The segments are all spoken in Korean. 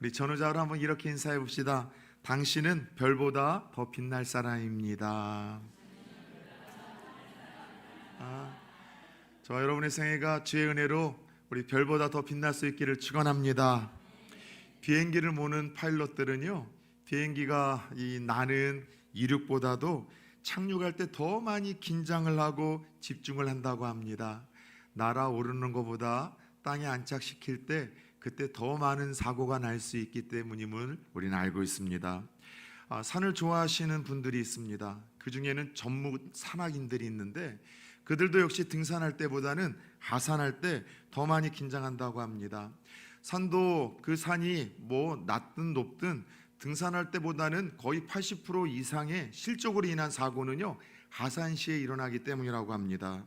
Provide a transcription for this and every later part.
우리 전우자로 한번 이렇게 인사해 봅시다. 당신은 별보다 더 빛날 사람입니다. 저와 여러분의 생애가 주의 은혜로 우리 별보다 더 빛날 수 있기를 축원합니다. 비행기를 모는 파일럿들은요, 비행기가 나는 이륙보다도 착륙할 때 더 많이 긴장을 하고 집중을 한다고 합니다. 날아오르는 것보다 땅에 안착시킬 때 그때 더 많은 사고가 날 수 있기 때문임을 우리는 알고 있습니다. 산을 좋아하시는 분들이 있습니다. 그 중에는 전문 산악인들이 있는데 그들도 역시 등산할 때보다는 하산할 때 더 많이 긴장한다고 합니다. 산도 그 산이 낮든 높든 등산할 때보다는 거의 80% 이상의 실적으로 인한 사고는요, 하산 시에 일어나기 때문이라고 합니다.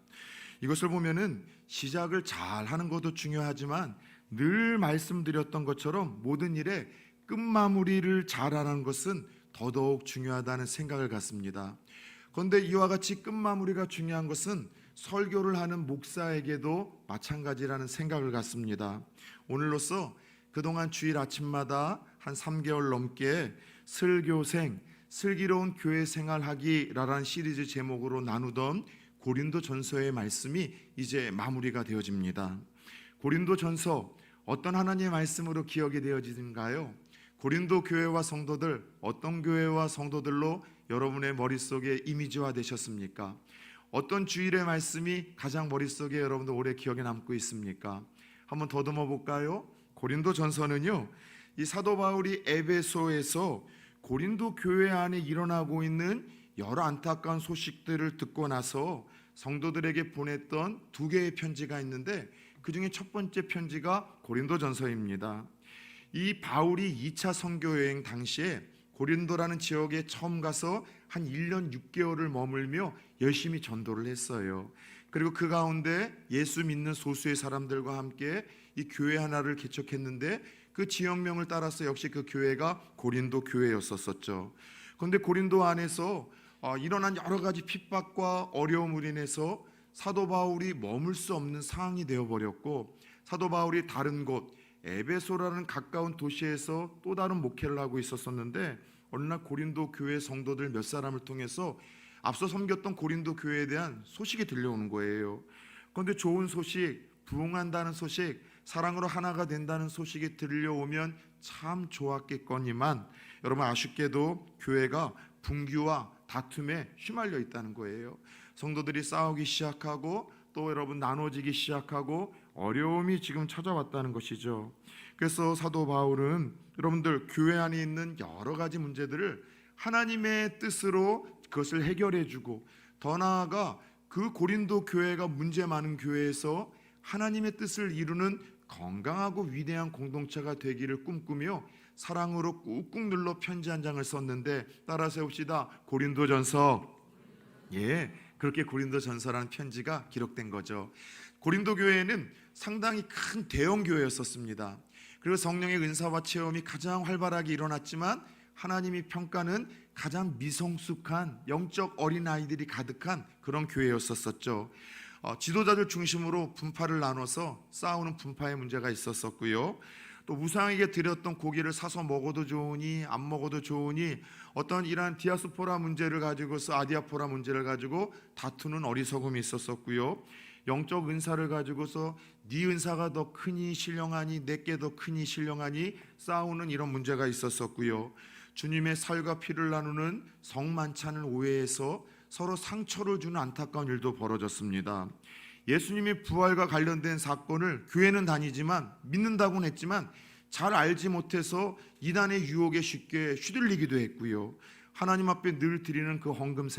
이것을 보면은 시작을 잘 하는 것도 중요하지만 늘 말씀드렸던 것처럼 모든 일에 끝마무리를 잘하는 것은 더더욱 중요하다는 생각을 갖습니다. 그런데 이와 같이 끝마무리가 중요한 것은 설교를 하는 목사에게도 마찬가지라는 생각을 갖습니다. 오늘로써 그동안 주일 아침마다 한 3개월 넘게 슬교생, 슬기로운 교회 생활하기라는 시리즈 제목으로 나누던 고린도전서의 말씀이 이제 마무리가 되어집니다. 고린도전서 어떤 하나님의 말씀으로 기억이 되어지는가요? 고린도 교회와 성도들, 어떤 교회와 성도들로 여러분의 머릿속에 이미지화 되셨습니까? 어떤 주일의 말씀이 가장 머릿속에 여러분들 오래 기억에 남고 있습니까? 한번 더듬어 볼까요? 고린도전서는요, 이 사도 바울이 에베소에서 고린도 교회 안에 일어나고 있는 여러 안타까운 소식들을 듣고 나서 성도들에게 보냈던 두 개의 편지가 있는데 그 중에 첫 번째 편지가 고린도전서입니다. 이 바울이 2차 선교 여행 당시에 고린도라는 지역에 처음 가서 한 1년 6개월을 머물며 열심히 전도를 했어요. 그리고 그 가운데 예수 믿는 소수의 사람들과 함께 이 교회 하나를 개척했는데 그 지역명을 따라서 역시 그 교회가 고린도 교회였었죠. 그런데 고린도 안에서 일어난 여러 가지 핍박과 어려움으로 인해서 사도 바울이 머물 수 없는 상황이 되어버렸고, 사도 바울이 다른 곳 에베소라는 가까운 도시에서 또 다른 목회를 하고 있었는데 어느 날 고린도 교회 성도들 몇 사람을 통해서 앞서 섬겼던 고린도 교회에 대한 소식이 들려오는 거예요. 그런데 좋은 소식, 부흥한다는 소식, 사랑으로 하나가 된다는 소식이 들려오면 참 좋았겠거니만 여러분, 아쉽게도 교회가 분규와 다툼에 휘말려 있다는 거예요. 성도들이 싸우기 시작하고 또 여러분 나눠지기 시작하고 어려움이 지금 찾아왔다는 것이죠. 그래서 사도 바울은 여러분들 교회 안에 있는 여러 가지 문제들을 하나님의 뜻으로 그것을 해결해 주고, 더 나아가 그 고린도 교회가 문제 많은 교회에서 하나님의 뜻을 이루는 건강하고 위대한 공동체가 되기를 꿈꾸며 사랑으로 꾹꾹 눌러 편지 한 장을 썼는데, 따라서 해봅시다. 고린도전서. 그렇게 고린도전서라는 편지가 기록된 거죠. 고린도 교회는 상당히 큰 대형 교회였었습니다. 그리고 성령의 은사와 체험이 가장 활발하게 일어났지만 하나님이 평가는 가장 미성숙한 영적 어린아이들이 가득한 그런 교회였었죠. 지도자들 중심으로 분파를 나눠서 싸우는 분파의 문제가 있었었고요. 또 우상에게 드렸던 고기를 사서 먹어도 좋으니 안 먹어도 좋으니 어떤 이러한 디아스포라 문제를 가지고서 아디아포라 문제를 가지고 다투는 어리석음이 있었었고요. 영적 은사를 가지고서 네 은사가 더 크니 신령하니 내게 더 크니 신령하니 싸우는 이런 문제가 있었었고요. 주님의 살과 피를 나누는 성만찬을 오해해서 서로 상처를 주는 안타까운 일도 벌어졌습니다. 예수님의 부활과 관련된 사건을 교회는 다니지만 믿는다고는 했지만 잘 알지 못해서 이단의 유혹에 쉽게 휘둘리기도 했고요. 하나님 앞에 늘 드리는 그 헌금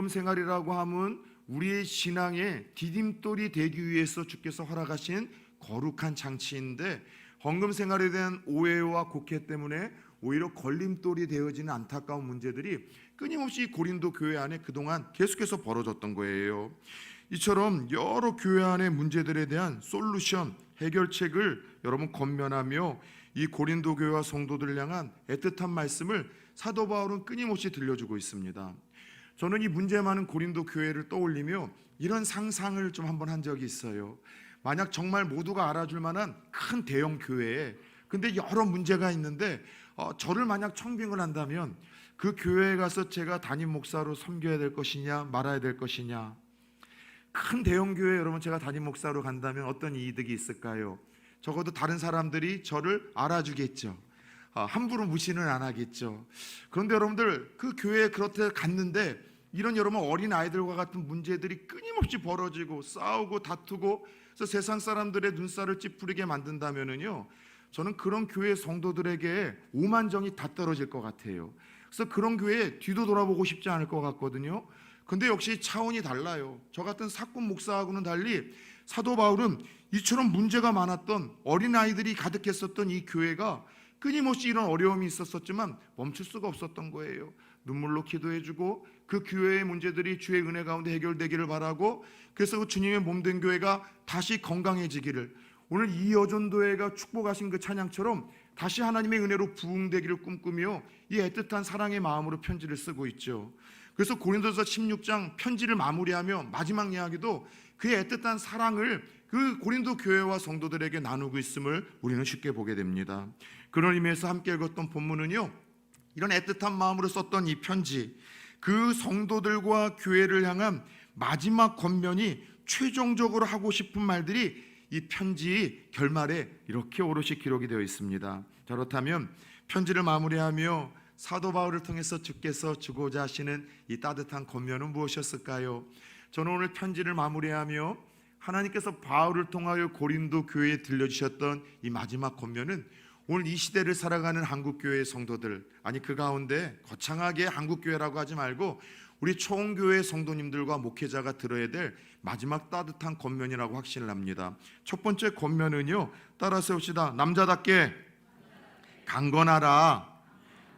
생활이라고 하면 우리의 신앙의 디딤돌이 되기 위해서 주께서 허락하신 거룩한 장치인데, 헌금 생활에 대한 오해와 곡해 때문에 오히려 걸림돌이 되어지는 안타까운 문제들이 끊임없이 고린도 교회 안에 그동안 계속해서 벌어졌던 거예요. 이처럼 여러 교회 안의 문제들에 대한 솔루션, 해결책을 여러분 건면하며 이 고린도 교회와 성도들을 향한 애틋한 말씀을 사도 바울은 끊임없이 들려주고 있습니다. 저는 이 문제 많은 고린도 교회를 떠올리며 이런 상상을 좀 한번 한 적이 있어요. 만약 정말 모두가 알아줄 만한 큰 대형 교회에 근데 여러 문제가 있는데 저를 만약 청빙을 한다면 그 교회에 가서 제가 담임 목사로 섬겨야 될 것이냐 말아야 될 것이냐. 큰 대형 교회 여러분 제가 담임 목사로 간다면 어떤 이득이 있을까요? 적어도 다른 사람들이 저를 알아주겠죠. 함부로 무시는 안 하겠죠. 그런데 여러분들 그 교회에 그렇게 갔는데 이런 여러분 어린 아이들과 같은 문제들이 끊임없이 벌어지고 싸우고 다투고 그래서 세상 사람들의 눈살을 찌푸리게 만든다면은요, 저는 그런 교회 성도들에게 오만정이 다 떨어질 것 같아요. 그래서 그런 교회에 뒤도 돌아보고 싶지 않을 것 같거든요. 근데 역시 차원이 달라요. 저 같은 사꾼 목사하고는 달리 사도 바울은 이처럼 문제가 많았던 어린아이들이 가득했었던 이 교회가 끊임없이 이런 어려움이 있었지만 멈출 수가 없었던 거예요. 눈물로 기도해주고 그 교회의 문제들이 주의 은혜 가운데 해결되기를 바라고, 그래서 그 주님의 몸된 교회가 다시 건강해지기를, 오늘 이 여전도회가 축복하신 그 찬양처럼 다시 하나님의 은혜로 부흥되기를 꿈꾸며 이 애틋한 사랑의 마음으로 편지를 쓰고 있죠. 그래서 고린도서 16장 편지를 마무리하며 마지막 이야기도 그의 애틋한 사랑을 그 고린도 교회와 성도들에게 나누고 있음을 우리는 쉽게 보게 됩니다. 그런 의미에서 함께 읽었던 본문은요, 이런 애틋한 마음으로 썼던 이 편지, 그 성도들과 교회를 향한 마지막 권면이 최종적으로 하고 싶은 말들이 이 편지 결말에 이렇게 오롯이 기록이 되어 있습니다. 자, 그렇다면 편지를 마무리하며 사도 바울을 통해서 주께서 주고자 하시는 이 따뜻한 권면은 무엇이었을까요? 저는 오늘 편지를 마무리하며 하나님께서 바울을 통하여 고린도 교회에 들려주셨던 이 마지막 권면은 오늘 이 시대를 살아가는 한국교회의 성도들, 아니 그 가운데 거창하게 한국교회라고 하지 말고 우리 총교회 성도님들과 목회자가 들어야 될 마지막 따뜻한 권면이라고 확신을 합니다. 첫 번째 권면은요, 따라 세웁시다. 남자답게 강건하라.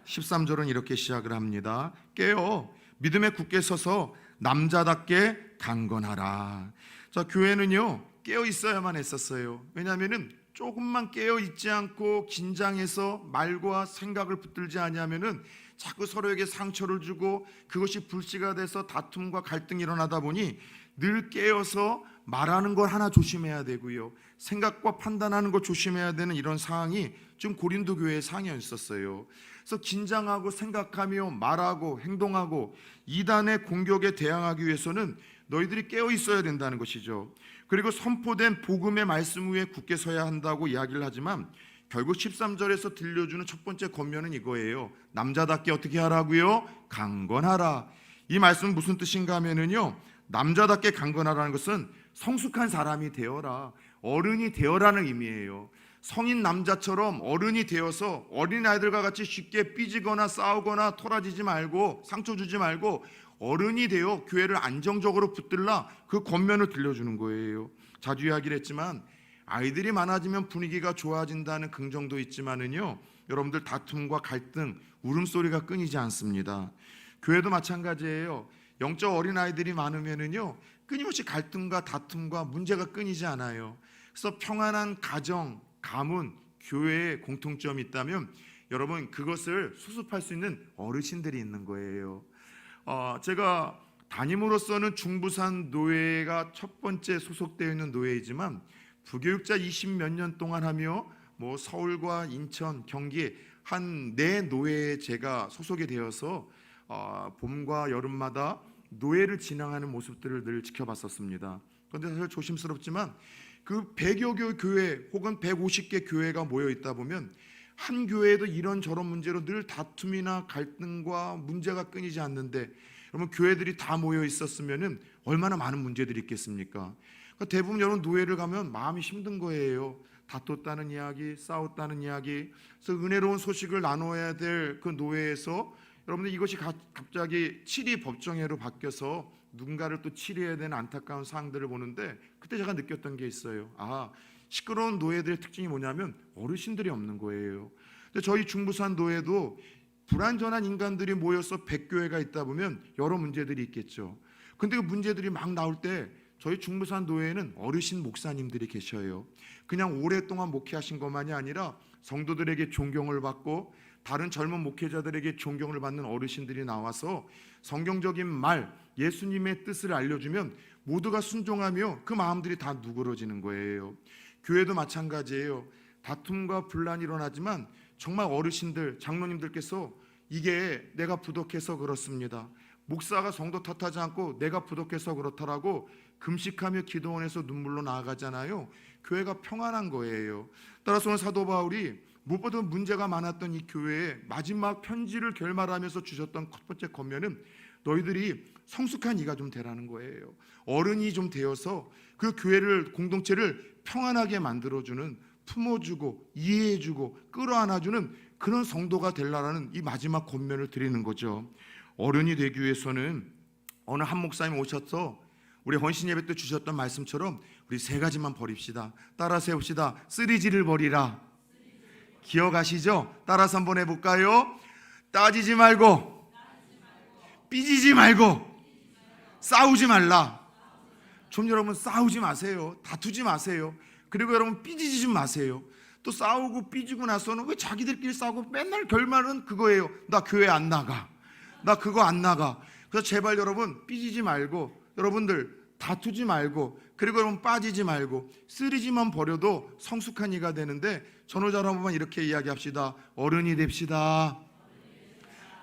13절은 이렇게 시작을 합니다. 깨어 믿음에 굳게 서서 남자답게 강건하라. 자, 교회는요 깨어 있어야만 했었어요. 왜냐하면은 조금만 깨어 있지 않고 긴장해서 말과 생각을 붙들지 않으면은 자꾸 서로에게 상처를 주고 그것이 불씨가 돼서 다툼과 갈등이 일어나다 보니 늘 깨어서 말하는 걸 하나 조심해야 되고요, 생각과 판단하는 걸 조심해야 되는 이런 상황이 좀 고린도 교회의 상황이었었어요. 그래서 긴장하고 생각하며 말하고 행동하고 이단의 공격에 대항하기 위해서는 너희들이 깨어 있어야 된다는 것이죠. 그리고 선포된 복음의 말씀 위에 굳게 서야 한다고 이야기를 하지만 결국 13절에서 들려주는 첫 번째 권면은 이거예요. 남자답게 어떻게 하라고요? 강건하라. 이 말씀은 무슨 뜻인가 하면은요, 남자답게 강건하라는 것은 성숙한 사람이 되어라, 어른이 되어라는 의미예요. 성인 남자처럼 어른이 되어서 어린아이들과 같이 쉽게 삐지거나 싸우거나 토라지지 말고 상처 주지 말고 어른이 되어 교회를 안정적으로 붙들라, 그 권면을 들려주는 거예요. 자주 이야기를 했지만 아이들이 많아지면 분위기가 좋아진다는 긍정도 있지만은요, 여러분들 다툼과 갈등, 울음소리가 끊이지 않습니다. 교회도 마찬가지예요. 영적 어린아이들이 많으면은요 끊임없이 갈등과 다툼과 문제가 끊이지 않아요. 그래서 평안한 가정, 가문, 교회에 공통점이 있다면 여러분 그것을 수습할 수 있는 어르신들이 있는 거예요. 제가 담임으로서는 중부산 노회가 첫 번째 소속되어 있는 노회이지만 부교육자 20몇 년 동안 하며 서울과 인천, 경기 한 4노회에 제가 소속이 되어서 봄과 여름마다 노회를 진행하는 모습들을 늘 지켜봤었습니다. 그런데 사실 조심스럽지만 그 100여 개 교회 혹은 150개 교회가 모여 있다 보면 한 교회에도 이런저런 문제로 늘 다툼이나 갈등과 문제가 끊이지 않는데, 여러분 교회들이 다 모여 있었으면은 얼마나 많은 문제들이 있겠습니까? 그러니까 대부분 여러분 노예를 가면 마음이 힘든 거예요. 다퉜다는 이야기, 싸웠다는 이야기. 그래서 은혜로운 소식을 나눠야 될 그 노예에서 여러분들 이것이 갑자기 치리 법정회로 바뀌어서 누군가를 또 치료해야 되는 안타까운 상황들을 보는데, 그때 제가 느꼈던 게 있어요. 시끄러운 노예들의 특징이 뭐냐면 어르신들이 없는 거예요. 근데 저희 중부산 노예도 불완전한 인간들이 모여서 100교회가 있다 보면 여러 문제들이 있겠죠. 근데 그 문제들이 막 나올 때 저희 중부산 노예에는 어르신 목사님들이 계셔요. 그냥 오랫동안 목회하신 것만이 아니라 성도들에게 존경을 받고 다른 젊은 목회자들에게 존경을 받는 어르신들이 나와서 성경적인 말, 예수님의 뜻을 알려주면 모두가 순종하며 그 마음들이 다 누그러지는 거예요. 교회도 마찬가지예요. 다툼과 분란이 일어나지만 정말 어르신들, 장로님들께서 이게 내가 부족해서 그렇습니다, 목사가 성도 탓하지 않고 내가 부족해서 그렇다라고 금식하며 기도원에서 눈물로 나아가잖아요. 교회가 평안한 거예요. 따라서 오늘 사도 바울이 무엇보다 문제가 많았던 이 교회에 마지막 편지를 결말하면서 주셨던 첫 번째 권면은 너희들이 성숙한 이가 좀 되라는 거예요. 어른이 좀 되어서 그 교회를, 공동체를 평안하게 만들어주는, 품어주고 이해해주고 끌어안아주는 그런 성도가 되려는 이 마지막 권면을 드리는 거죠. 어른이 되기 위해서는 어느 한 목사님 오셔서 우리 헌신 예배 때 주셨던 말씀처럼 우리 세 가지만 버립시다. 따라서 해봅시다. 쓰리지를 버리라. 기억하시죠? 따라서 한번 해볼까요? 따지지 말고, 삐지지 말고, 싸우지 말라. 좀 여러분 싸우지 마세요. 다투지 마세요. 그리고 여러분 삐지지 좀 마세요. 또 싸우고 삐지고 나서는 왜 자기들끼리 싸우고 맨날 결말은 그거예요. 나 교회 안 나가, 나 그거 안 나가. 그래서 제발 여러분 삐지지 말고, 여러분들 다투지 말고, 그리고 여러분 빠지지 말고, 쓰리지만 버려도 성숙한 이가 되는데 전호자로 한 번만 이렇게 이야기합시다. 어른이 됩시다.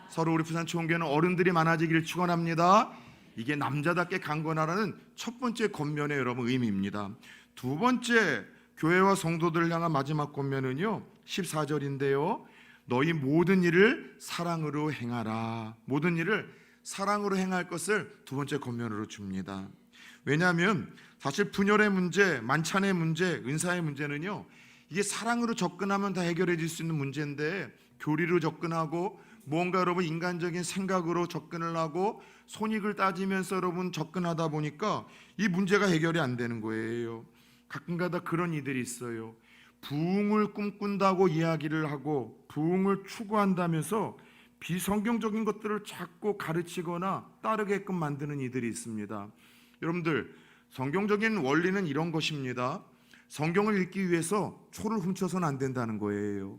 서로 우리 부산 총교회는 어른들이 많아지기를 축원합니다. 이게 남자답게 강건하라는 첫 번째 권면의 여러분 의미입니다. 두 번째, 교회와 성도들을 향한 마지막 권면은요 14절인데요 너희 모든 일을 사랑으로 행하라. 모든 일을 사랑으로 행할 것을 두 번째 권면으로 줍니다. 왜냐하면 사실 분열의 문제, 만찬의 문제, 은사의 문제는요 이게 사랑으로 접근하면 다 해결해질 수 있는 문제인데, 교리로 접근하고 뭔가 여러분 인간적인 생각으로 접근을 하고 손익을 따지면서 여러분 접근하다 보니까 이 문제가 해결이 안 되는 거예요. 가끔가다 그런 이들이 있어요. 부흥을 꿈꾼다고 이야기를 하고 부흥을 추구한다면서 비성경적인 것들을 자꾸 가르치거나 따르게끔 만드는 이들이 있습니다. 여러분들, 성경적인 원리는 이런 것입니다. 성경을 읽기 위해서 초를 훔쳐서는 안 된다는 거예요.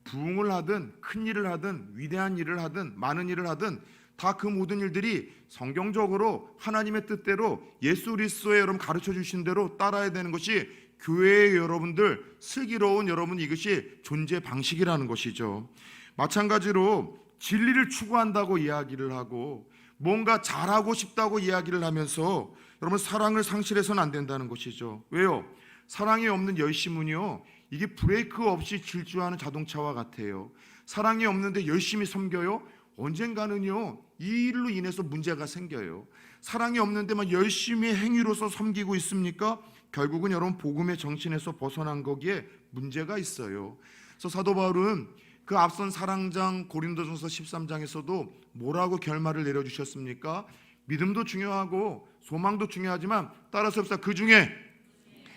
부흥을 하든 큰 일을 하든 위대한 일을 하든 많은 일을 하든 다 그 모든 일들이 성경적으로 하나님의 뜻대로 예수 그리스도의 여러분 가르쳐 주신 대로 따라야 되는 것이 교회의 여러분들 슬기로운 여러분 이것이 존재 방식이라는 것이죠. 마찬가지로 진리를 추구한다고 이야기를 하고 뭔가 잘하고 싶다고 이야기를 하면서 여러분 사랑을 상실해서는 안 된다는 것이죠. 왜요? 사랑이 없는 열심은요 이게 브레이크 없이 질주하는 자동차와 같아요. 사랑이 없는데 열심히 섬겨요? 언젠가는요 이 일로 인해서 문제가 생겨요. 사랑이 없는데 막 열심히 행위로서 섬기고 있습니까? 결국은 여러분 복음의 정신에서 벗어난 거기에 문제가 있어요. 그래서 사도 바울은 그 앞선 사랑장 고린도전서 13장에서도 뭐라고 결말을 내려주셨습니까? 믿음도 중요하고 소망도 중요하지만 따라서 그 중에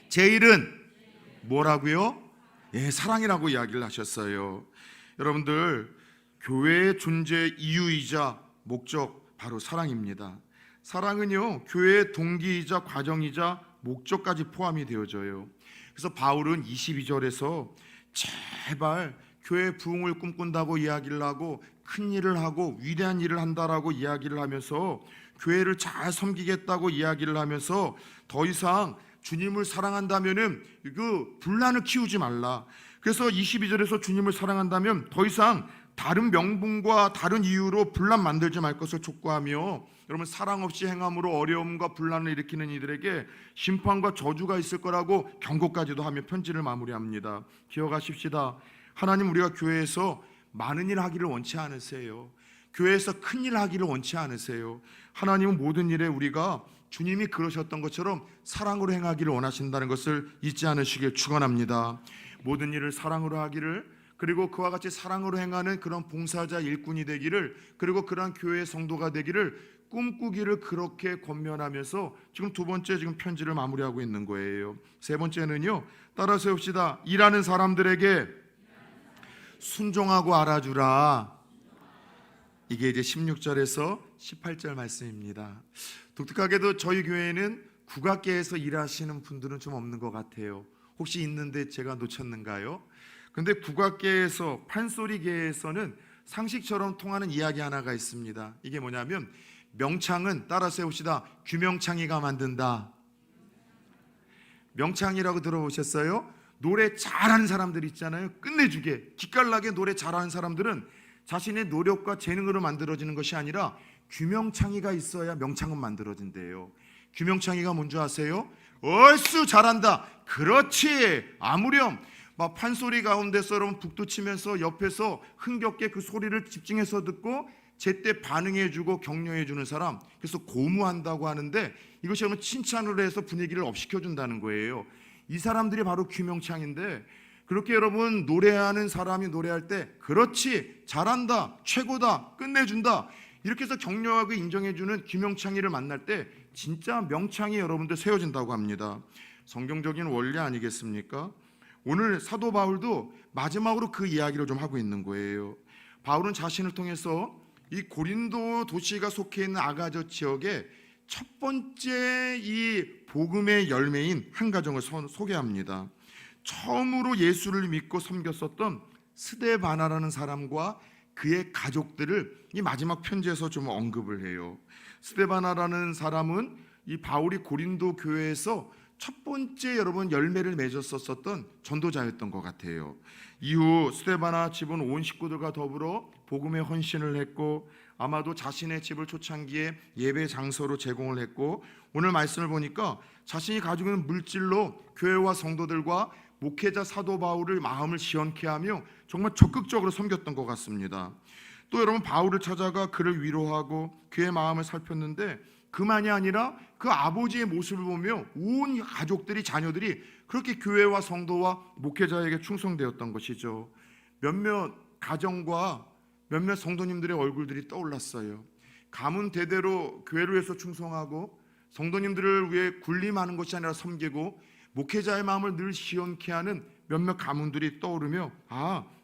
제일은 뭐라고요? 예, 사랑이라고 이야기를 하셨어요. 여러분들, 교회의 존재 이유이자 목적 바로 사랑입니다. 사랑은요 교회의 동기이자 과정이자 목적까지 포함이 되어져요. 그래서 바울은 22절에서 제발 교회 부흥을 꿈꾼다고 이야기를 하고 큰 일을 하고 위대한 일을 한다라고 이야기를 하면서 교회를 잘 섬기겠다고 이야기를 하면서 더 이상 주님을 사랑한다면은 그 분란을 키우지 말라. 그래서 22절에서 주님을 사랑한다면 더 이상 다른 명분과 다른 이유로 분란 만들지 말 것을 촉구하며, 여러분 사랑 없이 행함으로 어려움과 분란을 일으키는 이들에게 심판과 저주가 있을 거라고 경고까지도 하며 편지를 마무리합니다. 기억하십시다. 하나님 우리가 교회에서 많은 일 하기를 원치 않으세요. 교회에서 큰 일 하기를 원치 않으세요. 하나님은 모든 일에 우리가 주님이 그러셨던 것처럼 사랑으로 행하기를 원하신다는 것을 잊지 않으시길 축원합니다. 모든 일을 사랑으로 하기를, 그리고 그와 같이 사랑으로 행하는 그런 봉사자 일꾼이 되기를, 그리고 그러한 교회의 성도가 되기를 꿈꾸기를 그렇게 권면하면서 지금 두 번째 지금 편지를 마무리하고 있는 거예요. 세 번째는요, 따라서 해봅시다. 일하는 사람들에게 순종하고 알아주라. 이게 이제 16절에서 18절 말씀입니다. 독특하게도 저희 교회에는 국악계에서 일하시는 분들은 좀 없는 것 같아요. 혹시 있는데 제가 놓쳤는가요? 근데 국악계에서, 판소리계에서는 상식처럼 통하는 이야기 하나가 있습니다. 이게 뭐냐면 명창은, 따라서 해봅시다, 규명창이가 만든다. 명창이라고 들어보셨어요? 노래 잘하는 사람들 있잖아요. 끝내주게 기깔나게 노래 잘하는 사람들은 자신의 노력과 재능으로 만들어지는 것이 아니라 규명창의가 있어야 명창은 만들어진대요. 규명창의가 뭔지 아세요? 얼쑤 잘한다. 그렇지. 아무렴. 막 판소리 가운데서 여러분 북두 치면서 옆에서 흥겹게 그 소리를 집중해서 듣고 제때 반응해주고 격려해주는 사람, 그래서 고무한다고 하는데 이것이 여러분 칭찬으로 해서 분위기를 업시켜준다는 거예요. 이 사람들이 바로 규명창인데, 그렇게 여러분 노래하는 사람이 노래할 때 그렇지 잘한다 최고다 끝내준다 이렇게 해서 격려하고 인정해주는 규명창의를 만날 때 진짜 명창이 여러분들 세워진다고 합니다. 성경적인 원리 아니겠습니까? 오늘 사도 바울도 마지막으로 그 이야기를 좀 하고 있는 거예요. 바울은 자신을 통해서 이 고린도 도시가 속해 있는 아가저 지역에 첫 번째 이 복음의 열매인 한 가정을 소개합니다. 처음으로 예수를 믿고 섬겼었던 스데바나라는 사람과 그의 가족들을 이 마지막 편지에서 좀 언급을 해요. 스데바나라는 사람은 이 바울이 고린도 교회에서 첫 번째 여러분 열매를 맺었었던 전도자였던 것 같아요. 이후 스데바나 집은 온 식구들과 더불어 복음에 헌신을 했고 아마도 자신의 집을 초창기에 예배 장소로 제공을 했고, 오늘 말씀을 보니까 자신이 가지고 있는 물질로 교회와 성도들과 목회자 사도 바울을 마음을 시원케 하며 정말 적극적으로 섬겼던 것 같습니다. 또 여러분 바울을 찾아가 그를 위로하고 그의 마음을 살폈는데 그만이 아니라 그 아버지의 모습을 보며 온 가족들이 자녀들이 그렇게 교회와 성도와 목회자에게 충성되었던 것이죠. 몇몇 가정과 몇몇 성도님들의 얼굴들이 떠올랐어요. 가문 대대로 교회를 위해서 충성하고 성도님들을 위해 군림하는 것이 아니라 섬기고 목회자의 마음을 늘 시원케 하는 몇몇 가문들이 떠오르며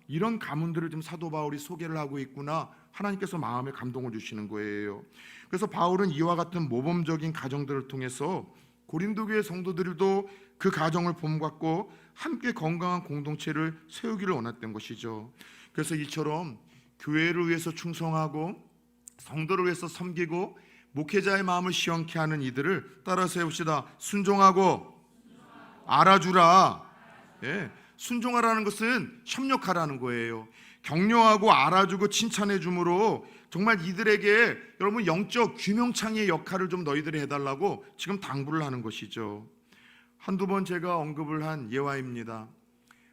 이런 가문들을 좀 사도 바울이 소개를 하고 있구나, 하나님께서 마음에 감동을 주시는 거예요. 그래서 바울은 이와 같은 모범적인 가정들을 통해서 고린도 교회 성도들도 그 가정을 본받고 함께 건강한 공동체를 세우기를 원했던 것이죠. 그래서 이처럼 교회를 위해서 충성하고 성도를 위해서 섬기고 목회자의 마음을 시원케 하는 이들을 따라 세웁시다. 순종하고 알아주라. 순종하라는 것은 협력하라는 거예요. 격려하고 알아주고 칭찬해 주므로 정말 이들에게 여러분 영적 규명창의 역할을 좀 너희들이 해달라고 지금 당부를 하는 것이죠. 한두 번 제가 언급을 한 예화입니다.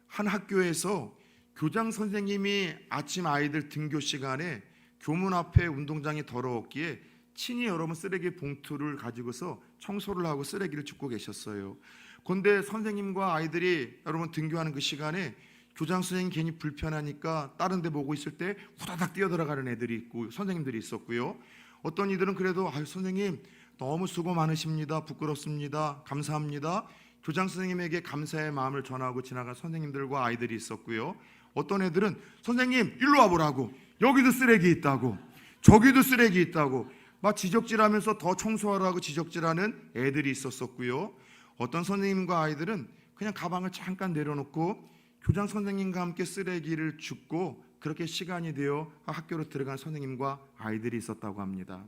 한 학교에서 교장 선생님이 아침 아이들 등교 시간에 교문 앞에 운동장이 더러웠기에 친히 여러분 쓰레기 봉투를 가지고서 청소를 하고 쓰레기를 줍고 계셨어요. 그런데 선생님과 아이들이 여러분 등교하는 그 시간에 교장 선생님 괜히 불편하니까 다른 데 보고 있을 때 후다닥 뛰어들어가는 애들이 있고 선생님들이 있었고요. 어떤 이들은 그래도 선생님 너무 수고 많으십니다. 부끄럽습니다. 감사합니다. 교장 선생님에게 감사의 마음을 전하고 지나간 선생님들과 아이들이 있었고요. 어떤 애들은 선생님 일로 와보라고, 여기도 쓰레기 있다고 저기도 쓰레기 있다고 막 지적질하면서 더 청소하라고 지적질하는 애들이 있었었고요. 어떤 선생님과 아이들은 그냥 가방을 잠깐 내려놓고 교장 선생님과 함께 쓰레기를 줍고 그렇게 시간이 되어 학교로 들어간 선생님과 아이들이 있었다고 합니다.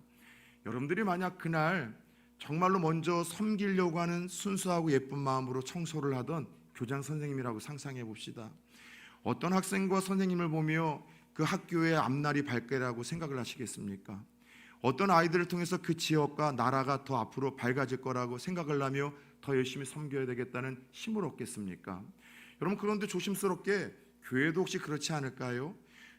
여러분들이 만약 그날 정말로 먼저 섬기려고 하는 순수하고 예쁜 마음으로 청소를 하던 교장 선생님이라고 상상해 봅시다. 어떤 학생과 선생님을 보며 그 학교의 앞날이 밝게라고 생각을 하시겠습니까? 어떤 아이들을 통해서 그 지역과 나라가 더 앞으로 밝아질 거라고 생각을 하며 더 열심히 섬겨야 되겠다는 힘을 얻겠습니까? 여러분, 그런데 조심스럽게 교회도 혹시 그렇지 않을까요?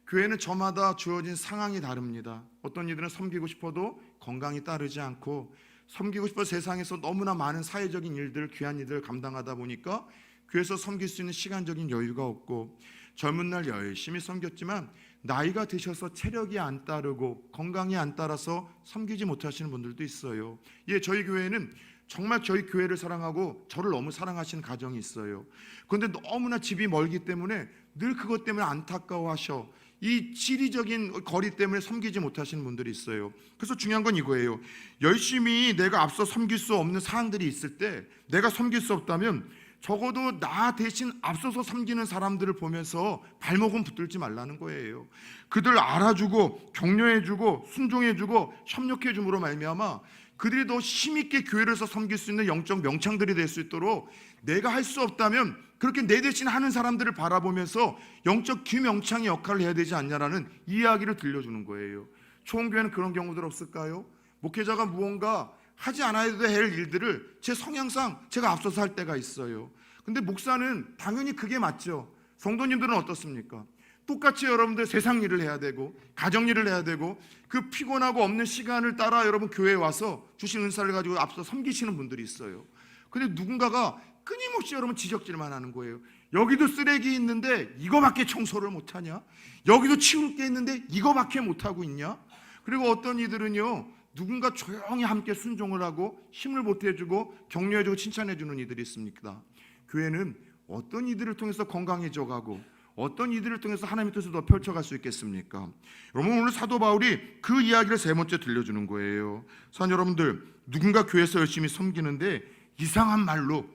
교회는 저마다 주어진 상황이 다릅니다. 어떤 이들은 섬기고 싶어도 건강이 따르지 않고, 섬기고 싶어 세상에서 너무나 많은 사회적인 일들, 귀한 일들을 감당하다 보니까 교회에서 섬길 수 있는 시간적인 여유가 없고, 젊은 날 열심히 섬겼지만 나이가 드셔서 체력이 안 따르고 건강이 안 따라서 섬기지 못하시는 분들도 있어요. 저희 교회는 정말 저희 교회를 사랑하고 저를 너무 사랑하시는 가정이 있어요. 그런데 너무나 집이 멀기 때문에 늘 그것 때문에 안타까워하셔. 이 지리적인 거리 때문에 섬기지 못하시는 분들이 있어요. 그래서 중요한 건 이거예요. 열심히 내가 앞서 섬길 수 없는 사항들이 있을 때 내가 섬길 수 없다면 적어도 나 대신 앞서서 섬기는 사람들을 보면서 발목은 붙들지 말라는 거예요. 그들 알아주고 격려해주고 순종해주고 협력해줌으로 말미암아 그들이 더 힘있게 교회에서 섬길 수 있는 영적 명창들이 될 수 있도록 내가 할 수 없다면 그렇게 내 대신 하는 사람들을 바라보면서 영적 귀명창의 역할을 해야 되지 않냐라는 이야기를 들려주는 거예요. 초원교회는 그런 경우들 없을까요? 목회자가 무언가 하지 않아야 될 일들을 제 성향상 제가 앞서서 할 때가 있어요. 근데 목사는 당연히 그게 맞죠. 성도님들은 어떻습니까? 똑같이 여러분들 세상 일을 해야 되고 가정 일을 해야 되고 그 피곤하고 없는 시간을 따라 여러분 교회에 와서 주신 은사를 가지고 앞서 섬기시는 분들이 있어요. 근데 누군가가 끊임없이 여러분 지적질만 하는 거예요. 여기도 쓰레기 있는데 이거밖에 청소를 못하냐? 여기도 치울 게 있는데 이거밖에 못하고 있냐? 그리고 어떤 이들은요, 누군가 조용히 함께 순종을 하고 힘을 보태주고 격려해주고 칭찬해주는 이들이 있습니다. 교회는 어떤 이들을 통해서 건강해져가고 어떤 이들을 통해서 하나님의 뜻을 더 펼쳐갈 수 있겠습니까? 여러분, 오늘 사도 바울이 그 이야기를 세 번째 들려주는 거예요. 사랑 여러분들, 누군가 교회에서 열심히 섬기는데 이상한 말로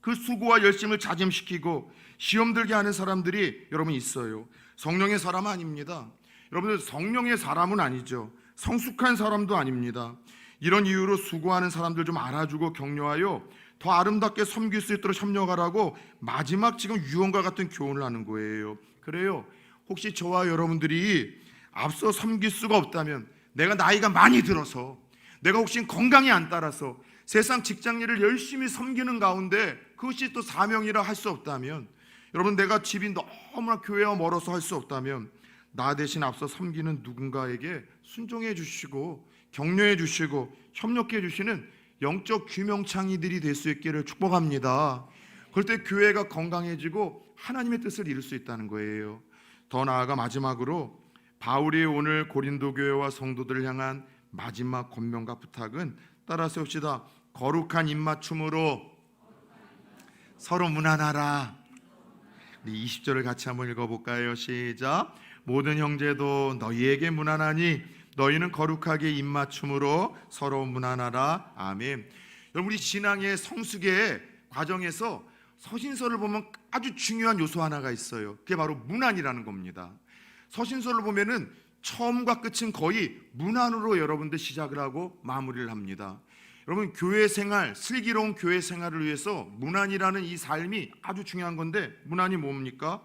그 수고와 열심을 자짐시키고 시험 들게 하는 사람들이 여러분 있어요. 성령의 사람 아닙니다. 여러분들, 성령의 사람은 아니죠. 성숙한 사람도 아닙니다. 이런 이유로 수고하는 사람들 좀 알아주고 격려하여 더 아름답게 섬길 수 있도록 협력하라고 마지막 지금 유언과 같은 교훈을 하는 거예요. 그래요, 혹시 저와 여러분들이 앞서 섬길 수가 없다면, 내가 나이가 많이 들어서, 내가 혹시 건강이 안 따라서 세상 직장 일을 열심히 섬기는 가운데 그것이 또 사명이라 할 수 없다면, 여러분, 내가 집이 너무나 교회와 멀어서 할 수 없다면 나 대신 앞서 섬기는 누군가에게 순종해 주시고 격려해 주시고 협력해 주시는 영적 귀명창이들이 될 수 있기를 축복합니다. 그럴 때 교회가 건강해지고 하나님의 뜻을 이룰 수 있다는 거예요. 더 나아가 마지막으로 바울이 오늘 고린도 교회와 성도들을 향한 마지막 권면과 부탁은 따라 세웁시다. 거룩한 입맞춤으로 서로 문안하라. 우리 20절을 같이 한번 읽어볼까요? 시작. 모든 형제도 너희에게 문안하니 너희는 거룩하게 입맞춤으로 서로 문안하라. 아멘. 여러분, 우리 신앙의 성숙의 과정에서 서신서를 보면 아주 중요한 요소 하나가 있어요. 그게 바로 문안이라는 겁니다. 서신서를 보면은 처음과 끝은 거의 문안으로 여러분들 시작을 하고 마무리를 합니다. 여러분, 교회 생활, 슬기로운 교회 생활을 위해서 문안이라는 이 삶이 아주 중요한 건데, 문안이 뭡니까?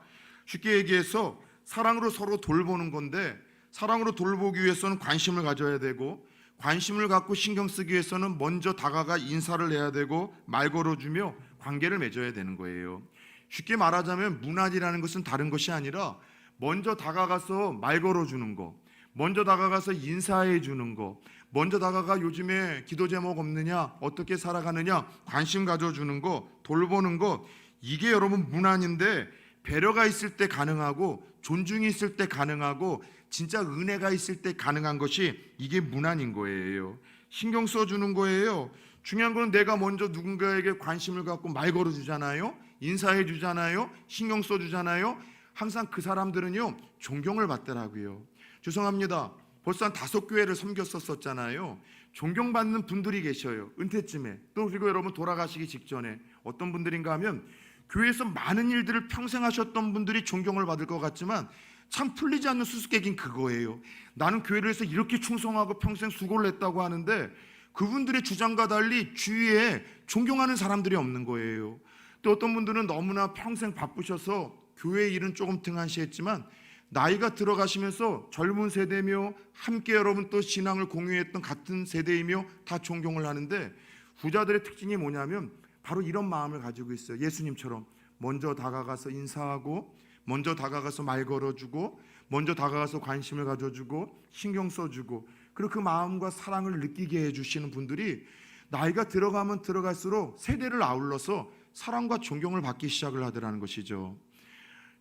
쉽게 얘기해서 사랑으로 서로 돌보는 건데, 사랑으로 돌보기 위해서는 관심을 가져야 되고, 관심을 갖고 신경 쓰기 위해서는 먼저 다가가 인사를 해야 되고 말 걸어주며 관계를 맺어야 되는 거예요. 쉽게 말하자면 문안이라는 것은 다른 것이 아니라 먼저 다가가서 말 걸어주는 거, 먼저 다가가서 인사해 주는 거, 먼저 다가가 요즘에 기도 제목 없느냐, 어떻게 살아가느냐 관심 가져주는 거, 돌보는 거, 이게 여러분 문안인데, 배려가 있을 때 가능하고 존중이 있을 때 가능하고 진짜 은혜가 있을 때 가능한 것이 이게 문안인 거예요. 신경 써주는 거예요. 중요한 건 내가 먼저 누군가에게 관심을 갖고 말 걸어주잖아요, 인사해 주잖아요, 신경 써주잖아요. 항상 그 사람들은요 존경을 받더라고요. 죄송합니다, 벌써 한 5교회를 섬겼었잖아요. 존경받는 분들이 계셔요. 은퇴쯤에, 또 그리고 여러분 돌아가시기 직전에. 어떤 분들인가 하면 교회에서 많은 일들을 평생 하셨던 분들이 존경을 받을 것 같지만 참 풀리지 않는 수수께끼는 그거예요. 나는 교회를 해서 이렇게 충성하고 평생 수고를 했다고 하는데 그분들의 주장과 달리 주위에 존경하는 사람들이 없는 거예요. 또 어떤 분들은 너무나 평생 바쁘셔서 교회 일은 조금 등한시했지만 나이가 들어가시면서 젊은 세대며 함께 여러분 또 신앙을 공유했던 같은 세대이며 다 존경을 하는데, 부자들의 특징이 뭐냐면 바로 이런 마음을 가지고 있어요. 예수님처럼 먼저 다가가서 인사하고, 먼저 다가가서 말 걸어주고, 먼저 다가가서 관심을 가져주고 신경 써주고, 그리고 그 마음과 사랑을 느끼게 해주시는 분들이 나이가 들어가면 들어갈수록 세대를 아울러서 사랑과 존경을 받기 시작을 하더라는 것이죠.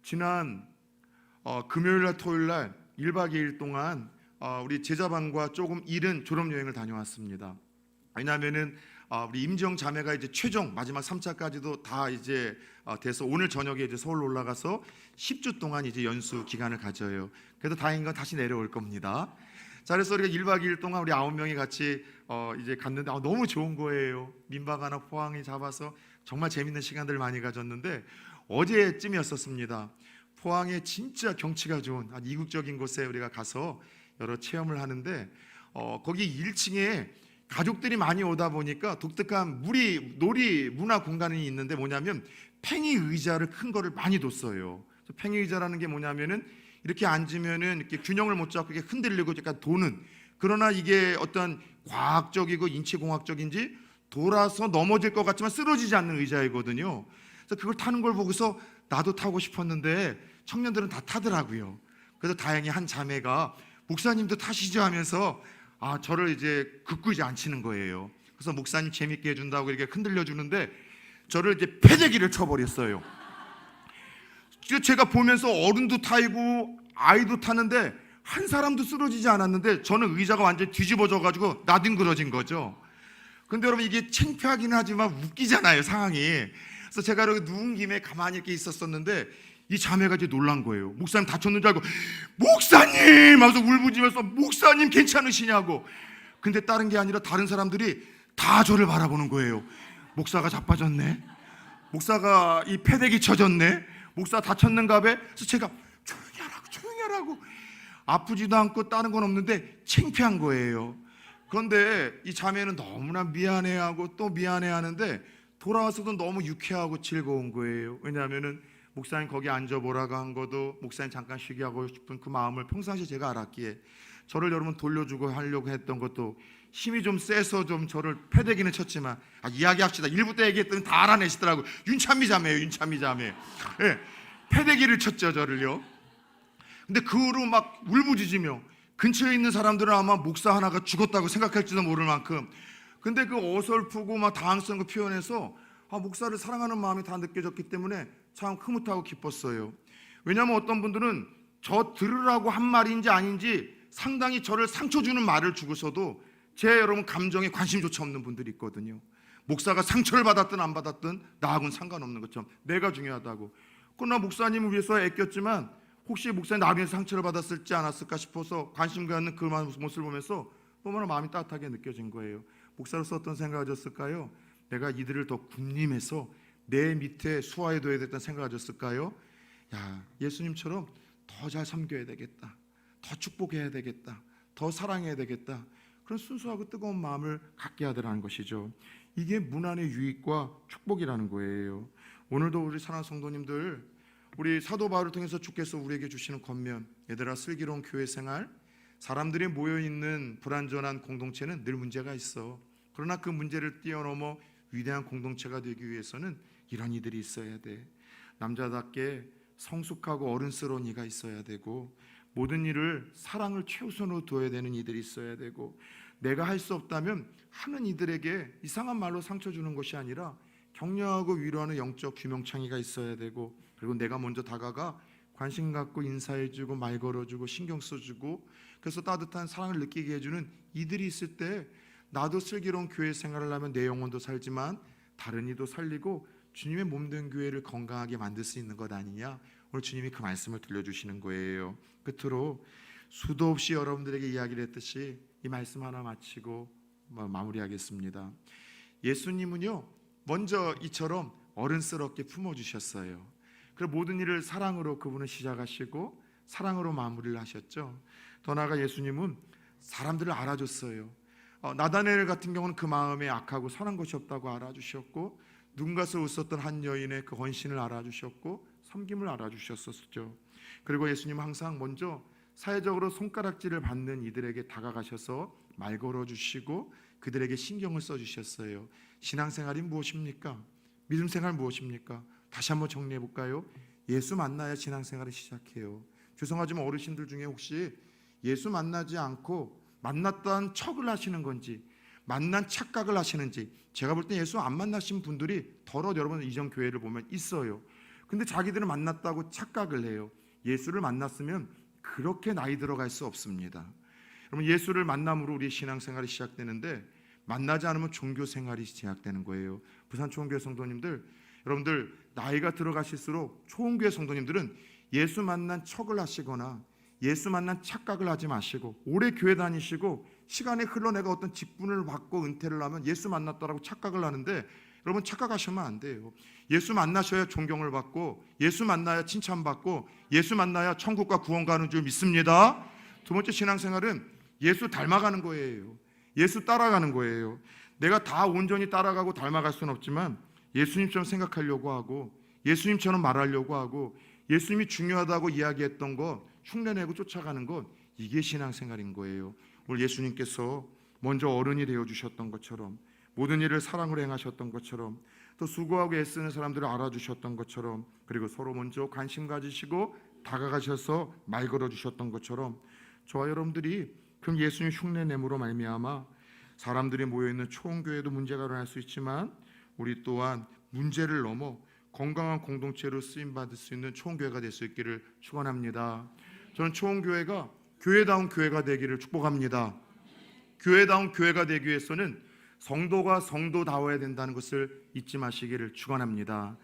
지난 금요일날 토요일날 1박 2일 동안 우리 제자반과 조금 이른 졸업여행을 다녀왔습니다. 왜냐하면은 우리 임지영 자매가 이제 최종 마지막 3차까지도 다 이제 돼서 오늘 저녁에 이제 서울로 올라가서 10주 동안 이제 연수 기간을 가져요. 그래도 다행인 건 다시 내려올 겁니다. 자, 그래서 우리가 1박 2일 동안 우리 9명이 같이 이제 갔는데 너무 좋은 거예요. 민박 하나 포항이 잡아서 정말 재밌는 시간들 많이 가졌는데, 어제쯤이었었습니다. 포항에 진짜 경치가 좋은 아주 이국적인 곳에 우리가 가서 여러 체험을 하는데, 거기 1층에 가족들이 많이 오다 보니까 독특한 놀이 문화 공간이 있는데 뭐냐면 팽이 의자를 큰 거를 많이 뒀어요. 팽이 의자라는 게 뭐냐면은 이렇게 앉으면은 이렇게 균형을 못 잡고 이렇게 흔들리고 약간 도는, 그러나 이게 어떤 과학적이고 인체공학적인지 돌아서 넘어질 것 같지만 쓰러지지 않는 의자이거든요. 그래서 그걸 타는 걸 보고서 나도 타고 싶었는데 청년들은 다 타더라고요. 그래서 다행히 한 자매가 목사님도 타시죠 하면서 저를 이제 극구이지 앉히는 거예요. 그래서 목사님 재밌게 해준다고 이렇게 흔들려 주는데 저를 이제 패대기를 쳐버렸어요. 제가 보면서 어른도 타이고 아이도 타는데 한 사람도 쓰러지지 않았는데 저는 의자가 완전히 뒤집어져 가지고 나뒹굴어진 거죠. 근데 여러분 이게 창피하긴 하지만 웃기잖아요, 상황이. 그래서 제가 이렇게 누운 김에 가만히 이렇게 있었었는데 이 자매가 이제 놀란 거예요. 목사님 다쳤는 줄 알고 목사님 하면서 울부짖으면서 목사님 괜찮으시냐고. 근데 다른 게 아니라 다른 사람들이 다 저를 바라보는 거예요. 목사가 자빠졌네, 목사가 이 패대기 쳐졌네, 목사 다쳤는가 봐. 그래서 제가 조용히 하라고 아프지도 않고 다른 건 없는데 창피한 거예요. 그런데 이 자매는 너무나 미안해하고 또 미안해하는데 돌아와서도 너무 유쾌하고 즐거운 거예요. 왜냐하면은 목사님 거기 앉아보라고 한 것도 목사님 잠깐 쉬게 하고 싶은 그 마음을 평상시에 제가 알았기에 저를 여러분 돌려주고 하려고 했던 것도 힘이 좀 세서 좀 저를 패대기는 쳤지만 이야기합시다. 1부 때 얘기했더니 다 알아내시더라고요. 윤찬미 자매예요, 윤찬미 자매. 예, 패대기를 쳤죠, 저를요. 근데 그 후로 막 울부짖으며 근처에 있는 사람들은 아마 목사 하나가 죽었다고 생각할지도 모를 만큼, 근데 그 어설프고 막 당황스러운 거 표현해서 목사를 사랑하는 마음이 다 느껴졌기 때문에 참 흐뭇하고 기뻤어요. 왜냐하면 어떤 분들은 저 들으라고 한 말인지 아닌지 상당히 저를 상처 주는 말을 주고서도 제 여러분 감정에 관심조차 없는 분들이 있거든요. 목사가 상처를 받았든 안 받았든 나하고는 상관없는 것처럼 내가 중요하다고. 그러나 목사님을 위해서 애꼈지만 혹시 목사님 나를 위해서 상처를 받았을지 않았을까 싶어서 관심 갖는 그 모습을 보면서 너무나 마음이 따뜻하게 느껴진 거예요. 목사로서 어떤 생각을 가졌을까요? 내가 이들을 더 군림해서 내 밑에 수하해둬야 됐다는 생각을 가졌을까요? 예수님처럼 더 잘 섬겨야 되겠다, 더 축복해야 되겠다, 더 사랑해야 되겠다, 그런 순수하고 뜨거운 마음을 갖게 하더라는 것이죠. 이게 문안의 유익과 축복이라는 거예요. 오늘도 우리 사랑하는 성도님들, 우리 사도 바울을 통해서 주께서 우리에게 주시는 권면, 얘들아 슬기로운 교회 생활, 사람들이 모여있는 불완전한 공동체는 늘 문제가 있어. 그러나 그 문제를 뛰어넘어 위대한 공동체가 되기 위해서는 이런 이들이 있어야 돼. 남자답게 성숙하고 어른스러운 이가 있어야 되고, 모든 일을 사랑을 최우선으로 둬야 되는 이들이 있어야 되고, 내가 할 수 없다면 하는 이들에게 이상한 말로 상처 주는 것이 아니라 격려하고 위로하는 영적 규명창의가 있어야 되고, 그리고 내가 먼저 다가가 관심 갖고 인사해주고 말 걸어주고 신경 써주고, 그래서 따뜻한 사랑을 느끼게 해주는 이들이 있을 때 나도 슬기로운 교회 생활을 하면 내 영혼도 살지만 다른 이도 살리고 주님의 몸된 교회를 건강하게 만들 수 있는 것 아니냐. 오늘 주님이 그 말씀을 들려주시는 거예요. 끝으로 수도 없이 여러분들에게 이야기를 했듯이 이 말씀 하나 마치고 마무리하겠습니다. 예수님은요 먼저 이처럼 어른스럽게 품어주셨어요. 그리고 모든 일을 사랑으로 그분은 시작하시고 사랑으로 마무리를 하셨죠. 더 나아가 예수님은 사람들을 알아줬어요. 나다나엘 같은 경우는 그 마음에 악하고 선한 것이 없다고 알아주셨고, 누군가서 웃었던 한 여인의 그 헌신을 알아주셨고 섬김을 알아주셨었죠. 그리고 예수님은 항상 먼저 사회적으로 손가락질을 받는 이들에게 다가가셔서 말 걸어주시고 그들에게 신경을 써주셨어요. 신앙생활이 무엇입니까? 믿음생활 무엇입니까? 다시 한번 정리해 볼까요? 예수 만나야 신앙생활을 시작해요. 죄송하지만 어르신들 중에 혹시 예수 만나지 않고 만났다는 척을 하시는 건지 만난 착각을 하시는지, 제가 볼 때 예수 안 만나신 분들이 더러 여러분 이전 교회를 보면 있어요. 근데 자기들은 만났다고 착각을 해요. 예수를 만났으면 그렇게 나이 들어갈 수 없습니다. 여러분 예수를 만남으로 우리 신앙생활이 시작되는데 만나지 않으면 종교생활이 시작되는 거예요. 부산 초원교회 성도님들, 여러분들 나이가 들어가실수록 초원교회 성도님들은 예수 만난 척을 하시거나 예수 만난 착각을 하지 마시고 오래 교회 다니시고 시간이 흘러내가 어떤 직분을 받고 은퇴를 하면 예수 만났다라고 착각을 하는데, 여러분 착각하시면 안 돼요. 예수 만나셔야 존경을 받고 예수 만나야 칭찬받고 예수 만나야 천국과 구원 가는 줄 믿습니다. 두 번째 신앙생활은 예수 닮아가는 거예요. 예수 따라가는 거예요. 내가 다 온전히 따라가고 닮아갈 수는 없지만 예수님처럼 생각하려고 하고 예수님처럼 말하려고 하고 예수님이 중요하다고 이야기했던 거 흉내내고 쫓아가는 것, 이게 신앙생활인 거예요. 오늘 예수님께서 먼저 어른이 되어주셨던 것처럼, 모든 일을 사랑으로 행하셨던 것처럼, 또 수고하고 애쓰는 사람들을 알아주셨던 것처럼, 그리고 서로 먼저 관심 가지시고 다가가셔서 말 걸어주셨던 것처럼, 저와 여러분들이 그럼 예수님 흉내냄으로 말미암아 사람들이 모여있는 초원교회도 문제가 일어날 수 있지만 우리 또한 문제를 넘어 건강한 공동체로 쓰임받을 수 있는 초원교회가 될 수 있기를 축원합니다. 저는 초원교회가 교회다운 교회가 되기를 축복합니다. 교회다운 교회가 되기 위해서는 성도가 성도다워야 된다는 것을 잊지 마시기를 축원합니다.